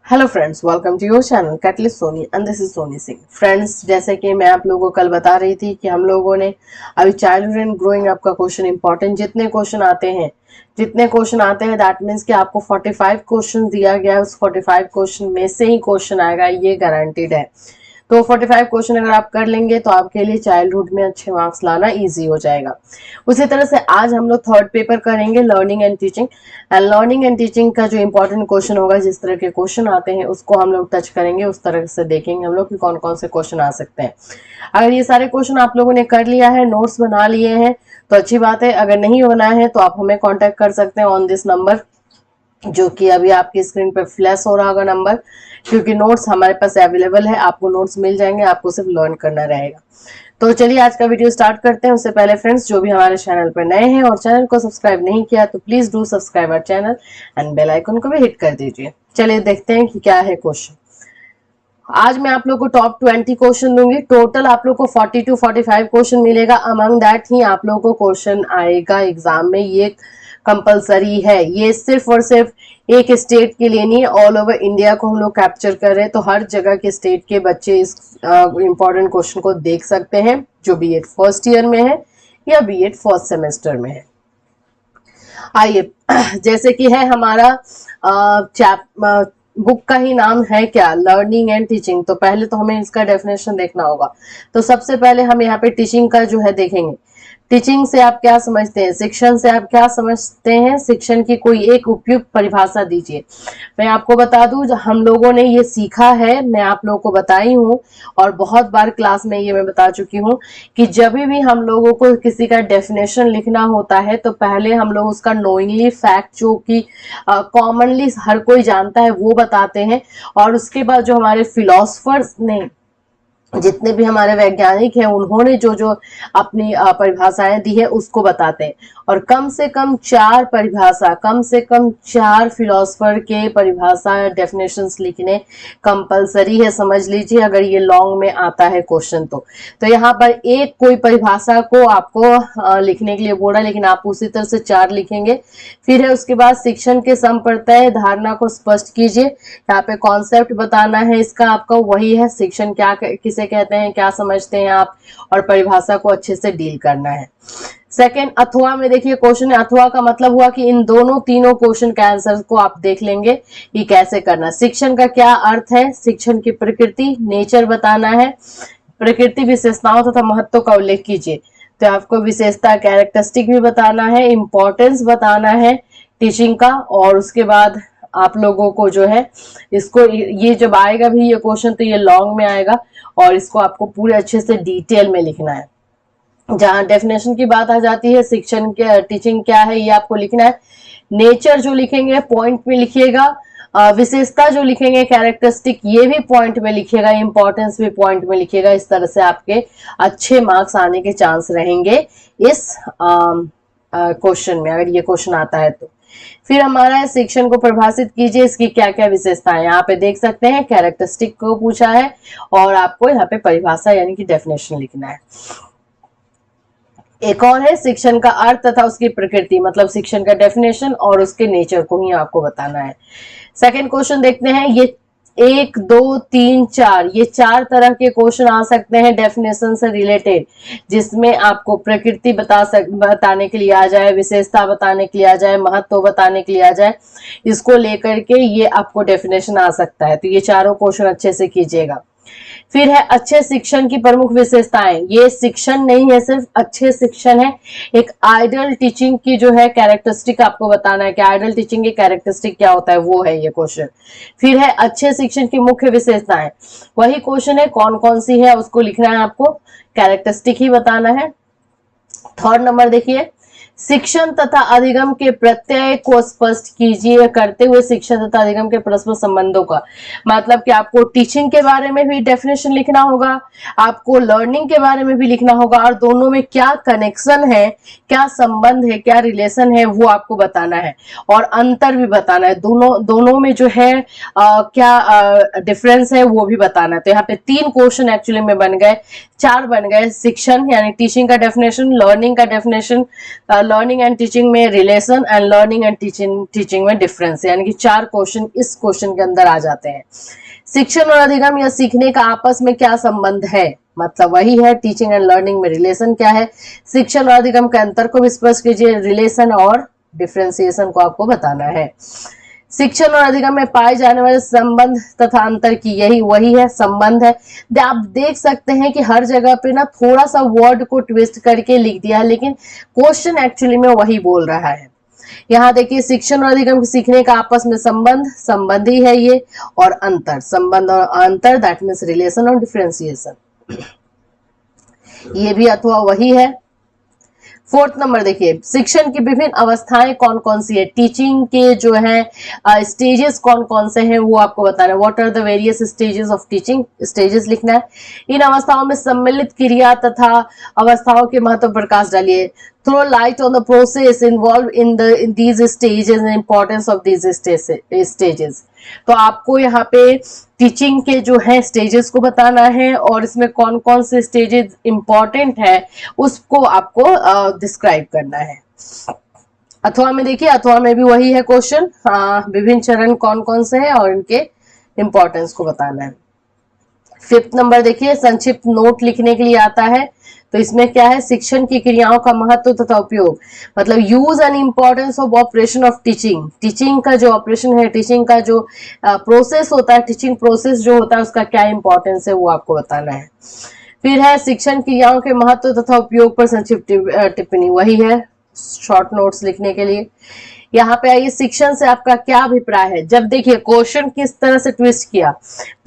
Hello friends, welcome to your channel Catalyst Soni and this is Soni Singh. Friends, जैसे कि मैं आप लोगों को कल बता रही थी कि हम लोगों ने अभी चाइल्डहुड एंड ग्रोइंग अप का क्वेश्चन इंपॉर्टेंट जितने क्वेश्चन आते हैं दैट मीन्स कि आपको 45 क्वेश्चन दिया गया है। उस 45 क्वेश्चन में से ही क्वेश्चन आएगा, ये गारंटीड है। तो 45 क्वेश्चन अगर आप कर लेंगे तो आपके लिए चाइल्डहुड में अच्छे मार्क्स लाना इजी हो जाएगा। उसी तरह से आज हम लोग थर्ड पेपर करेंगे, learning and teaching. And learning and teaching का जो इंपॉर्टेंट क्वेश्चन होगा, जिस तरह के क्वेश्चन आते हैं उसको हम लोग टच करेंगे, उस तरह से देखेंगे हम लोग कि कौन कौन से क्वेश्चन आ सकते हैं। अगर ये सारे क्वेश्चन आप लोगों ने कर लिया है, नोट्स बना लिए हैं तो अच्छी बात है। अगर नहीं बनाया है तो आप हमें कॉन्टेक्ट कर सकते हैं ऑन दिस नंबर, जो कि अभी आपकी स्क्रीन पे फ्लैश हो रहा होगा नंबर, क्योंकि नोट्स हमारे पास अवेलेबल है। आपको नोट्स मिल जाएंगे, आपको सिर्फ लर्न करना रहेगा। तो चलिए आज का वीडियो स्टार्ट करते हैं। उससे पहले फ्रेंड्स, जो भी हमारे चैनल पर नए हैं और चैनल को सब्सक्राइब नहीं किया तो please do subscribe our channel and bell icon को भी हिट कर दीजिए। चलिए देखते हैं कि क्या है क्वेश्चन। आज मैं आप लोग को टॉप 20 क्वेश्चन दूंगी। टोटल आप लोग को 40 to 45 क्वेश्चन मिलेगा। अमंग दैट ही आप लोग को क्वेश्चन आएगा एग्जाम में, ये कंपलसरी है। ये सिर्फ और सिर्फ एक स्टेट के लिए नहीं है, ऑल ओवर इंडिया को हम लोग कैप्चर कर रहे हैं। तो हर जगह के स्टेट के बच्चे इस इंपॉर्टेंट क्वेश्चन को देख सकते हैं, जो बीएड फर्स्ट ईयर में है या बीएड फर्स्ट सेमेस्टर में है। आइए, जैसे कि है हमारा बुक का ही नाम है क्या, लर्निंग एंड टीचिंग। तो पहले तो हमें इसका डेफिनेशन देखना होगा। तो सबसे पहले हम यहाँ पे टीचिंग का जो है देखेंगे। टीचिंग से आप क्या समझते हैं, शिक्षण से आप क्या समझते हैं, शिक्षण की कोई एक उपयुक्त परिभाषा दीजिए। मैं आपको बता दूं, हम लोगों ने ये सीखा है, मैं आप लोगों को बताई हूँ और बहुत बार क्लास में ये मैं बता चुकी हूँ कि जब भी हम लोगों को किसी का डेफिनेशन लिखना होता है तो पहले हम लोग उसका नोइंगली फैक्ट, जो कि कॉमनली हर कोई जानता है, वो बताते हैं। और उसके बाद जो हमारे फिलोसफर्स ने, जितने भी हमारे वैज्ञानिक हैं, उन्होंने जो जो अपनी परिभाषाएं दी है उसको बताते हैं। और कम से कम 4 परिभाषा, कम से कम 4 फिलोसफर के परिभाषा डेफिनेशंस लिखने कंपलसरी है, समझ लीजिए, अगर ये लॉन्ग में आता है क्वेश्चन तो यहाँ पर एक कोई परिभाषा को आपको लिखने के लिए बोला, लेकिन आप उसी तरह से 4 लिखेंगे। फिर है उसके बाद शिक्षण के संप्रत्यय धारणा को स्पष्ट कीजिए। यहाँ पे कॉन्सेप्ट बताना है इसका, आपका वही है शिक्षण क्या किसे कहते हैं, क्या समझते हैं आप, और परिभाषा को अच्छे से डील करना है। सेकंड, अथवा में देखिए क्वेश्चन है। अथवा का मतलब हुआ कि इन दोनों तीनों क्वेश्चन के आंसर को आप देख लेंगे कि कैसे करना। शिक्षण का क्या अर्थ है, शिक्षण की प्रकृति, नेचर बताना है, प्रकृति, विशेषताओं तथा महत्व का उल्लेख कीजिए। तो आपको विशेषता, कैरेक्टरिस्टिक भी बताना है, इंपॉर्टेंस बताना है टीचिंग का। और उसके बाद आप लोगों को जो है इसको, ये जब आएगा भी ये क्वेश्चन तो ये लॉन्ग में आएगा और इसको आपको पूरे अच्छे से डिटेल में लिखना है। जहां डेफिनेशन की बात आ जाती है, शिक्षण के टीचिंग क्या है ये आपको लिखना है। नेचर जो लिखेंगे पॉइंट में लिखिएगा, विशेषता जो लिखेंगे, कैरेक्टरिस्टिक, ये भी पॉइंट में लिखिएगा, इंपॉर्टेंस भी पॉइंट में लिखिएगा। इस तरह से आपके अच्छे मार्क्स आने के चांस रहेंगे इस क्वेश्चन में, अगर ये क्वेश्चन आता है तो। फिर हमारा है शिक्षण को परिभाषित कीजिए, इसकी क्या क्या विशेषताएं। यहाँ पे देख सकते हैं कैरेक्टरिस्टिक को पूछा है और आपको यहाँ पे परिभाषा यानी कि डेफिनेशन लिखना है। एक और है शिक्षण का अर्थ तथा उसकी प्रकृति, मतलब शिक्षण का डेफिनेशन और उसके नेचर को ही आपको बताना है। सेकंड क्वेश्चन देखते हैं। ये 1, 2, 3, 4, ये 4 तरह के क्वेश्चन आ सकते हैं डेफिनेशन से रिलेटेड, जिसमें आपको प्रकृति बताने के लिए आ जाए, विशेषता बताने के लिए आ जाए, महत्व बताने के लिए आ जाए। इसको लेकर के ये आपको डेफिनेशन आ सकता है। तो ये चारों क्वेश्चन अच्छे से कीजिएगा। फिर है अच्छे शिक्षण की प्रमुख विशेषताएं। ये शिक्षण नहीं है, सिर्फ अच्छे शिक्षण है। एक आइडियल टीचिंग की जो है कैरेक्टरिस्टिक आपको बताना है कि आइडियल टीचिंग की कैरेक्टरिस्टिक क्या होता है, वो है ये क्वेश्चन। फिर है अच्छे शिक्षण की मुख्य विशेषताएं, वही क्वेश्चन है, कौन कौन सी है उसको लिखना है, आपको कैरेक्टरिस्टिक ही बताना है। थर्ड नंबर देखिए, शिक्षण तथा अधिगम के प्रत्यय को स्पष्ट कीजिए, करते हुए शिक्षण तथा अधिगम के परस्पर संबंधों का, मतलब कि आपको टीचिंग के बारे में भी डेफिनेशन लिखना होगा, आपको लर्निंग के बारे में भी लिखना होगा, और दोनों में क्या कनेक्शन है, क्या संबंध है, क्या रिलेशन है, वो आपको बताना है। और अंतर भी बताना है, दोनों में जो है क्या डिफरेंस है वो भी बताना है। तो यहाँ पे 3 क्वेश्चन एक्चुअली में बन गए, 4 बन गए। शिक्षण यानी टीचिंग का डेफिनेशन, लर्निंग का डेफिनेशन, लर्निंग एंड टीचिंग में relation and learning and teaching में डिफरेंस, यानी कि 4 क्वेश्चन इस क्वेश्चन के अंदर आ जाते हैं। शिक्षण और अधिगम या सीखने का आपस में क्या संबंध है, मतलब वही है टीचिंग एंड लर्निंग में रिलेशन क्या है, शिक्षण और अधिगम के अंतर को भी स्पष्ट कीजिए, रिलेशन और डिफरेंशिएशन को आपको बताना है। शिक्षण और अधिगम में पाए जाने वाले संबंध तथा अंतर की यही वही है संबंध है। आप देख सकते हैं कि हर जगह पे ना थोड़ा सा वर्ड को ट्विस्ट करके लिख दिया है, लेकिन क्वेश्चन एक्चुअली में वही बोल रहा है। यहाँ देखिए शिक्षण और अधिगम सीखने का आपस में संबंध, संबंधी है ये, और अंतर, संबंध और अंतर, दैट मीन्स रिलेशन और डिफरेंशिएशन, ये भी अथवा वही है। 4th नंबर देखिए, शिक्षण की विभिन्न अवस्थाएं कौन कौन सी है, टीचिंग के जो है स्टेजेस कौन कौन से हैं वो आपको बताना है। What are the various stages of teaching, stages लिखना है। इन अवस्थाओं में सम्मिलित क्रिया तथा अवस्थाओं के महत्व पर प्रकाश डालिए। Throw light on the process involve in these stages and importance of these stages. तो आपको यहाँ पे टीचिंग के जो है स्टेजेस को बताना है और इसमें कौन कौन से स्टेजेस इंपॉर्टेंट है उसको आपको डिस्क्राइब करना है। अथवा में देखिए, अथवा में भी वही है क्वेश्चन, विभिन्न चरण कौन कौन से हैं और इनके इंपॉर्टेंस को बताना है। 5th नंबर देखिए, संक्षिप्त नोट लिखने के लिए आता है। तो इसमें क्या है, शिक्षण की क्रियाओं का महत्व तथा उपयोग, मतलब use and importance of operation of teaching. Teaching का जो ऑपरेशन है, टीचिंग का जो प्रोसेस होता है, टीचिंग प्रोसेस जो होता है उसका क्या इंपॉर्टेंस है वो आपको बताना है। फिर है शिक्षण क्रियाओं के महत्व तथा उपयोग पर संक्षिप्त टिप्पणी, वही है शॉर्ट नोट्स लिखने के लिए। यहाँ पे आइए, शिक्षण से आपका क्या अभिप्राय है। जब देखिए क्वेश्चन किस तरह से ट्विस्ट किया,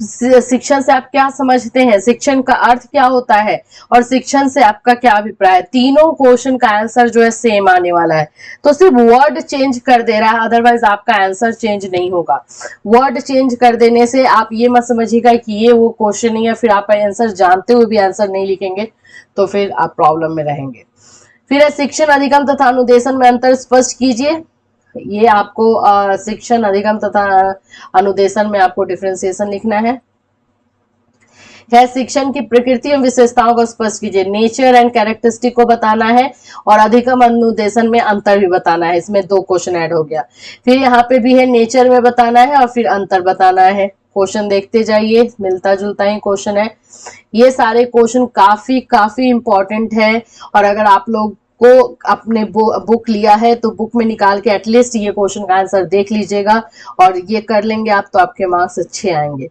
शिक्षण से आप क्या समझते हैं, शिक्षण का अर्थ क्या होता है और शिक्षण से आपका क्या अभिप्राय है, तीनों क्वेश्चन का आंसर जो है सेम आने वाला है। तो सिर्फ वर्ड चेंज कर दे रहा है, अदरवाइज आपका आंसर चेंज नहीं होगा। वर्ड चेंज कर देने से आप ये मत समझिएगा कि ये वो क्वेश्चन नहीं है, फिर आप आंसर जानते हुए भी आंसर नहीं लिखेंगे तो फिर आप प्रॉब्लम में रहेंगे। फिर है शिक्षण अधिगम तथा अनुदेशन में अंतर स्पष्ट कीजिए। ये आपको शिक्षण अधिगम तथा अनुदेशन में आपको डिफरेंशिएशन लिखना है। शिक्षण की प्रकृति एवं विशेषताओं को स्पष्ट कीजिए, नेचर एंड कैरेक्टरिस्टिक को बताना है और अधिगम अनुदेशन में अंतर भी बताना है। इसमें 2 क्वेश्चन ऐड हो गया। फिर यहाँ पे भी है नेचर में बताना है और फिर अंतर बताना है। क्वेश्चन देखते जाइए, मिलता जुलता ही क्वेश्चन है। ये सारे क्वेश्चन काफी इंपॉर्टेंट है और अगर आप लोग को अपने बुक लिया है तो बुक में निकाल के एटलीस्ट ये क्वेश्चन का आंसर देख लीजिएगा और ये कर लेंगे आप तो आपके मार्क्स अच्छे आएंगे।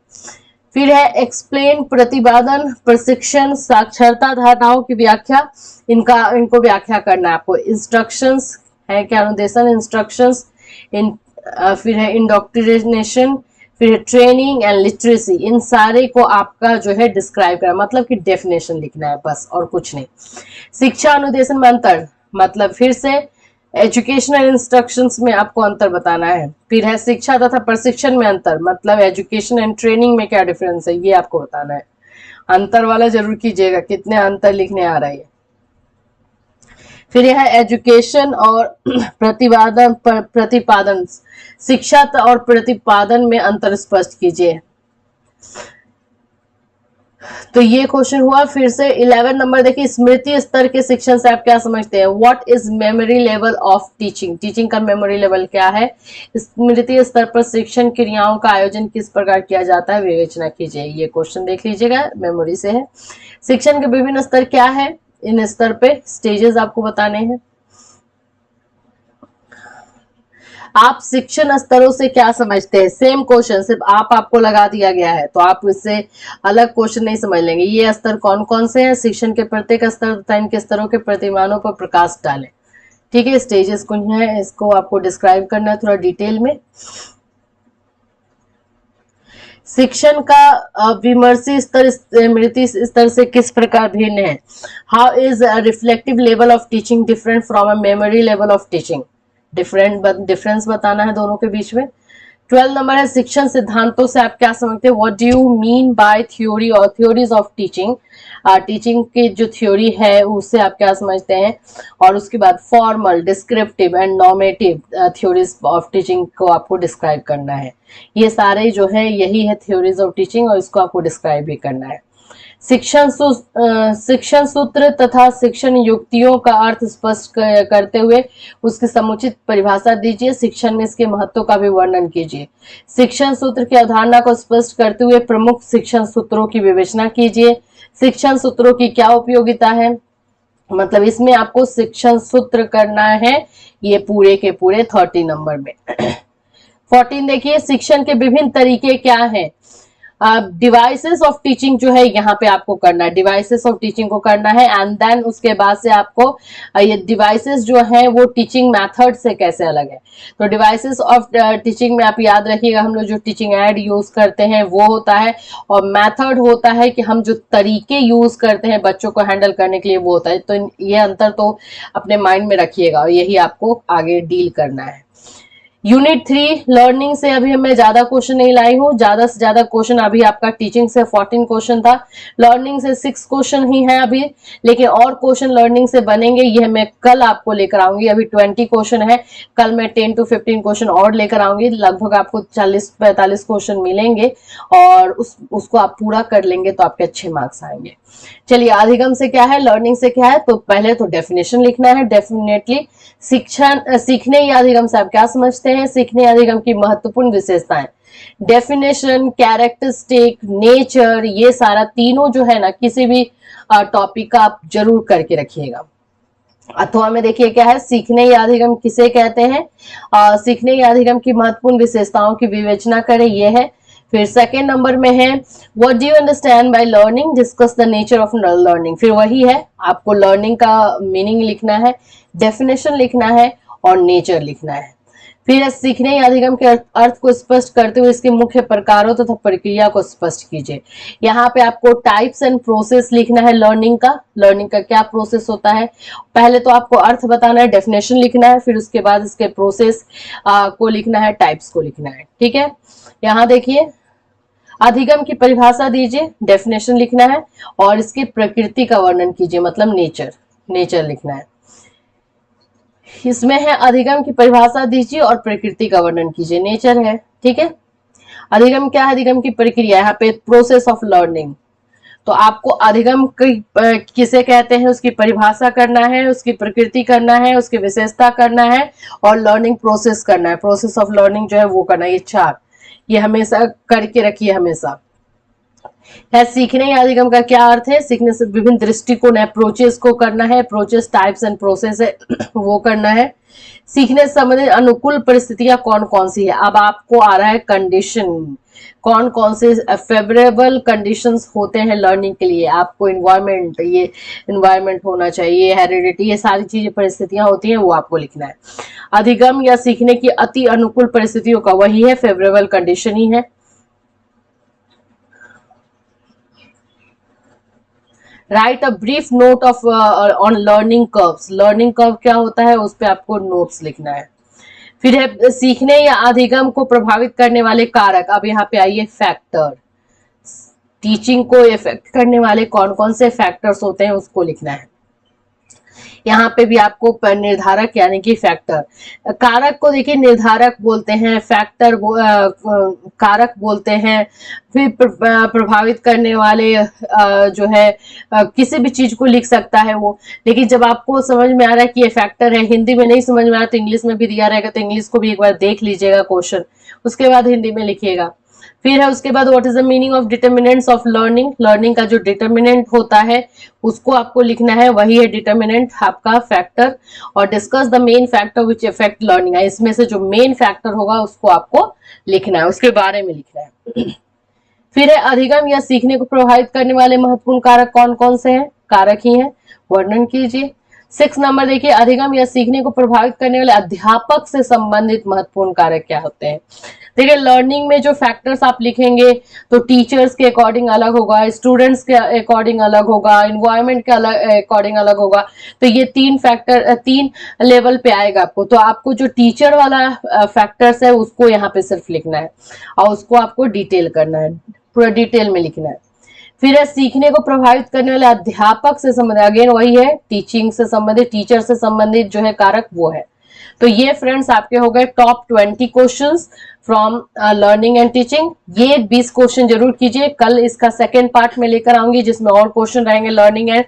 फिर है एक्सप्लेन, प्रतिपादन, प्रशिक्षण, साक्षरता धारणाओं की व्याख्या, इनको व्याख्या करना है आपको। इंस्ट्रक्शंस है क्या, अनुदेशन, इंस्ट्रक्शंस, फिर है इंडोक्ट्रिनेशन, फिर ट्रेनिंग एंड लिटरेसी, इन सारे को आपका जो है डिस्क्राइब करना, मतलब कि डेफिनेशन लिखना है बस और कुछ नहीं। शिक्षा अनुदेशन में अंतर, मतलब फिर से एजुकेशनल इंस्ट्रक्शंस में आपको अंतर बताना है। फिर है शिक्षा तथा प्रशिक्षण में अंतर, मतलब एजुकेशन एंड ट्रेनिंग में क्या डिफरेंस है ये आपको बताना है। अंतर वाला जरूर कीजिएगा, कितने अंतर लिखने आ रहा है। फिर यह एजुकेशन और प्रतिपादन, शिक्षा और प्रतिपादन में अंतर स्पष्ट कीजिए। तो ये क्वेश्चन हुआ। फिर से 11 नंबर देखिए, स्मृति स्तर के शिक्षण से आप क्या समझते हैं। What is memory level of teaching, teaching का मेमोरी लेवल क्या है। स्मृति स्तर पर शिक्षण क्रियाओं का आयोजन किस प्रकार किया जाता है, विवेचना कीजिए। ये क्वेश्चन देख लीजिएगा, मेमोरी से है। शिक्षण के विभिन्न स्तर क्या है, इन स्तर पे स्टेजेस आपको बताने हैं। आप शिक्षण स्तरों से क्या समझते हैं, सेम क्वेश्चन, सिर्फ आपको लगा दिया गया है तो आप इससे अलग क्वेश्चन नहीं समझ लेंगे। ये स्तर कौन कौन से हैं, शिक्षण के प्रत्येक स्तर तथा इनके स्तरों के प्रतिमानों पर प्रकाश डालें। ठीक है, स्टेजेस कौन है इसको आपको डिस्क्राइब करना है थोड़ा डिटेल में। शिक्षण का विमर्शी स्तर स्मृति स्तर से किस प्रकार भिन्न है। How is reflective level of teaching different from a memory level of teaching, difference बताना है दोनों के बीच में। 12 नंबर है शिक्षण सिद्धांतों से आप क्या समझते हैं। What do you mean by theory और थ्योरीज ऑफ टीचिंग, टीचिंग की जो थ्योरी है उससे आप क्या समझते हैं। और उसके बाद formal, descriptive and normative theories of teaching को आपको डिस्क्राइब करना है। ये सारे जो है यही है थ्योरीज ऑफ टीचिंग और इसको आपको डिस्क्राइब भी करना है। शिक्षण सूत्र तथा शिक्षण युक्तियों का अर्थ स्पष्ट करते हुए उसकी समुचित परिभाषा दीजिए। शिक्षण में इसके महत्व का भी वर्णन कीजिए। शिक्षण सूत्र की अवधारणा को स्पष्ट करते हुए प्रमुख शिक्षण सूत्रों की विवेचना कीजिए। शिक्षण सूत्रों की क्या उपयोगिता है, मतलब इसमें आपको शिक्षण सूत्र करना है ये पूरे के पूरे 30 नंबर में। 14 देखिए, शिक्षण के विभिन्न तरीके क्या हैं। डिवाइसेस ऑफ टीचिंग जो है यहाँ पे आपको करना है, डिवाइसेस ऑफ टीचिंग को करना है। एंड देन उसके बाद से आपको ये डिवाइसेस जो है वो टीचिंग मेथड से कैसे अलग है। तो डिवाइसेस ऑफ टीचिंग में आप याद रखिएगा, हम लोग जो टीचिंग एड यूज करते हैं वो होता है, और मेथड होता है कि हम जो तरीके यूज करते हैं बच्चों को हैंडल करने के लिए वो होता है। तो ये अंतर तो अपने माइंड में रखिएगा और यही आपको आगे डील करना है। यूनिट 3 लर्निंग से अभी मैं ज्यादा क्वेश्चन नहीं लाई हूँ, ज्यादा से ज्यादा क्वेश्चन अभी आपका टीचिंग से 14 क्वेश्चन था, लर्निंग से 6 क्वेश्चन ही है अभी, लेकिन और क्वेश्चन लर्निंग से बनेंगे, ये मैं कल आपको लेकर आऊंगी। अभी 20 क्वेश्चन है, कल मैं 10 to 15 क्वेश्चन और लेकर आऊंगी, लगभग आपको 40-45 क्वेश्चन मिलेंगे और उसको आप पूरा कर लेंगे तो आपके अच्छे मार्क्स आएंगे। चलिए, अधिगम से क्या है, लर्निंग से क्या है, तो पहले तो डेफिनेशन लिखना है। डेफिनेटली सीखने या अधिगम से आप क्या समझते हैं, सीखने या अधिगम की महत्वपूर्ण विशेषताएं, डेफिनेशन, कैरेक्टरिस्टिक, नेचर, ये सारा तीनों जो है ना किसी भी टॉपिक का आप जरूर करके रखिएगा। अथवा में देखिए क्या है, सीखने या अधिगम किसे कहते हैं, सीखने या अधिगम की महत्वपूर्ण विशेषताओं की विवेचना करें, ये है। फिर सेकेंड नंबर में है what do you understand by learning, discuss the nature of learning. फिर वही है, आपको लर्निंग का मीनिंग लिखना है, डेफिनेशन लिखना है और नेचर लिखना है। फिर सीखने या अधिगम के अर्थ को स्पष्ट करते हुए इसके मुख्य प्रकारों तथा प्रक्रिया को स्पष्ट कीजिए। यहाँ पे आपको टाइप्स एंड प्रोसेस लिखना है लर्निंग का क्या प्रोसेस होता है। पहले तो आपको अर्थ बताना है, डेफिनेशन लिखना है, फिर उसके बाद इसके प्रोसेस को लिखना है, टाइप्स को लिखना है। ठीक है, यहाँ देखिए, अधिगम की परिभाषा दीजिए, डेफिनेशन लिखना है और इसकी प्रकृति का वर्णन कीजिए, मतलब नेचर लिखना है। इसमें है अधिगम की परिभाषा दीजिए और प्रकृति का वर्णन कीजिए, नेचर है। ठीक है, अधिगम क्या है, अधिगम की प्रक्रिया, यहाँ पे प्रोसेस ऑफ लर्निंग। तो आपको अधिगम किसे कहते हैं उसकी परिभाषा करना है, उसकी प्रकृति करना है, उसकी विशेषता करना है और लर्निंग प्रोसेस करना है। प्रोसेस ऑफ लर्निंग जो है वो करना है, ये 4 ये हमेशा करके रखिए हमेशा। है सीखने या अधिगम का क्या अर्थ है, सीखने से विभिन्न दृष्टिकोण, अप्रोचेस को करना है, अप्रोचेस, टाइप्स एंड प्रोसेस है वो करना है। सीखने से संबंधित अनुकूल परिस्थितियां कौन कौन सी है, अब आपको आ रहा है कंडीशन, कौन कौन से फेवरेबल कंडीशंस होते हैं लर्निंग के लिए। आपको इन्वायरमेंट, ये इन्वायरमेंट होना चाहिए, हेरिडिटी, ये सारी चीजें परिस्थितियां होती हैं वो आपको लिखना है। अधिगम या सीखने की अति अनुकूल परिस्थितियों का वही है, फेवरेबल कंडीशन ही है। Right a brief note of on learning curves, learning curve क्या होता है उस पर आपको नोट्स लिखना है। फिर है सीखने या अधिगम को प्रभावित करने वाले कारक, अब यहाँ पे आइए फैक्टर, टीचिंग को इफेक्ट करने वाले कौन कौन से फैक्टर्स होते हैं उसको लिखना है। यहाँ पे भी आपको निर्धारक यानी कि फैक्टर, कारक को देखिए निर्धारक बोलते हैं, फैक्टर कारक बोलते हैं। फिर प्रभावित करने वाले जो है किसी भी चीज को लिख सकता है वो, लेकिन जब आपको समझ में आ रहा है कि ये फैक्टर है, हिंदी में नहीं समझ में आ रहा तो इंग्लिश में भी दिया रहेगा, तो इंग्लिश को भी एक बार देख लीजिएगा क्वेश्चन, उसके बाद हिंदी में लिखिएगा। फिर है उसके बाद what is the meaning of determinants of learning, learning का जो डिटर्मिनेंट होता है उसको आपको लिखना है, वही है डिटर्मिनेंट आपका फैक्टर। और discuss the main factor which affect learning, इसमें से जो मेन फैक्टर होगा उसको आपको लिखना है, उसके बारे में लिखना है। फिर है अधिगम या सीखने को प्रभावित करने वाले महत्वपूर्ण कारक कौन कौन से हैं, कारक ही हैं, वर्णन कीजिए। 6 नंबर देखिए, अधिगम या सीखने को प्रभावित करने वाले अध्यापक से संबंधित महत्वपूर्ण कारक क्या होते हैं। देखिए लर्निंग में जो फैक्टर्स आप लिखेंगे तो टीचर्स के अकॉर्डिंग अलग होगा, स्टूडेंट्स के अकॉर्डिंग अलग होगा, इन्वायरमेंट के अकॉर्डिंग अलग होगा। तो ये 3 फैक्टर 3 लेवल पे आएगा आपको। तो आपको जो टीचर वाला फैक्टर्स है उसको यहाँ पे सिर्फ लिखना है और उसको आपको डिटेल करना है, पूरा डिटेल में लिखना है। फिर है सीखने को प्रभावित करने वाले अध्यापक से संबंधित, अगेन वही है टीचिंग से संबंधित, टीचर से संबंधित जो है कारक वो है। तो ये फ्रेंड्स आपके हो गए top 20 questions from learning and teaching. ये 20 क्वेश्चन जरूर कीजिए, कल इसका सेकेंड पार्ट में लेकर आऊंगी जिसमें और क्वेश्चन रहेंगे लर्निंग एंड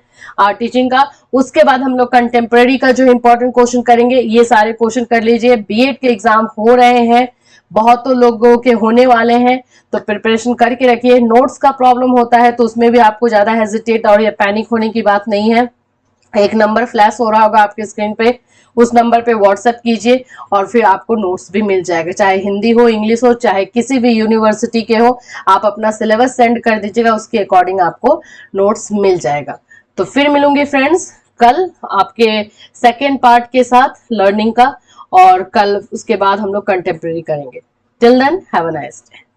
टीचिंग का। उसके बाद हम लोग कंटेम्प्रेरी का जो इंपॉर्टेंट क्वेश्चन करेंगे, ये सारे क्वेश्चन कर लीजिए। बीएड के एग्जाम हो रहे हैं, बहुत तो लोगों के होने वाले हैं, तो प्रिपरेशन करके रखिए। नोट्स का प्रॉब्लम होता है तो उसमें भी आपको ज्यादा हेजिटेट और या पैनिक होने की बात नहीं है। एक नंबर फ्लैश हो रहा होगा आपके स्क्रीन पे, उस नंबर पे व्हाट्सएप कीजिए और फिर आपको नोट्स भी मिल जाएगा, चाहे हिंदी हो, इंग्लिश हो, चाहे किसी भी यूनिवर्सिटी के हो। आप अपना सिलेबस सेंड कर दीजिएगा, उसके अकॉर्डिंग आपको नोट्स मिल जाएगा। तो फिर मिलूंगी फ्रेंड्स कल आपके सेकेंड पार्ट के साथ लर्निंग का, और कल उसके बाद हम लोग कंटेम्प्रेरी करेंगे। Till then have a nice day.